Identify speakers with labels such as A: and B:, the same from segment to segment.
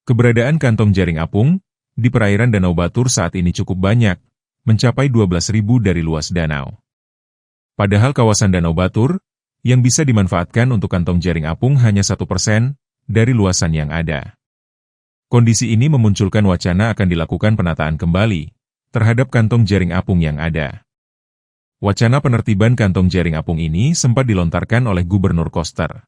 A: Keberadaan kantong jaring apung di perairan Danau Batur saat ini cukup banyak, mencapai 12.000 dari luas danau. Padahal kawasan Danau Batur, yang bisa dimanfaatkan untuk kantong jaring apung hanya 1% dari luasan yang ada. Kondisi ini memunculkan wacana akan dilakukan penataan kembali terhadap kantong jaring apung yang ada. Wacana penertiban kantong jaring apung ini sempat dilontarkan oleh Gubernur Koster.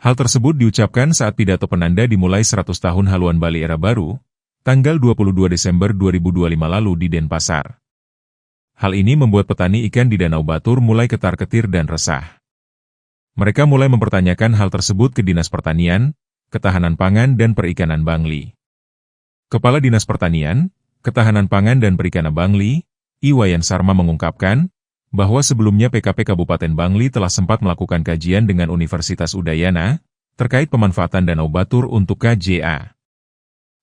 A: Hal tersebut diucapkan saat pidato penanda dimulai 100 tahun haluan Bali era baru, tanggal 22 Desember 2025 lalu di Denpasar. Hal ini membuat petani ikan di Danau Batur mulai ketar-ketir dan resah. Mereka mulai mempertanyakan hal tersebut ke Dinas Pertanian, Ketahanan Pangan dan Perikanan Bangli. Kepala Dinas Pertanian, Ketahanan Pangan dan Perikanan Bangli, Iwayan Sarma mengungkapkan, bahwa sebelumnya PKP Kabupaten Bangli telah sempat melakukan kajian dengan Universitas Udayana, terkait pemanfaatan Danau Batur untuk KJA.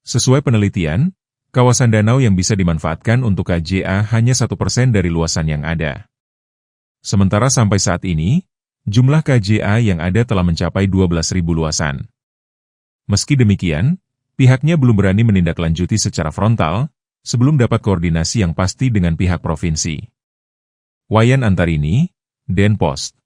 A: Sesuai penelitian, kawasan danau yang bisa dimanfaatkan untuk KJA hanya 1% dari luasan yang ada. Sementara sampai saat ini, jumlah KJA yang ada telah mencapai 12.000 luasan. Meski demikian, pihaknya belum berani menindaklanjuti secara frontal, sebelum dapat koordinasi yang pasti dengan pihak provinsi. Wayan Antarini, Denpost.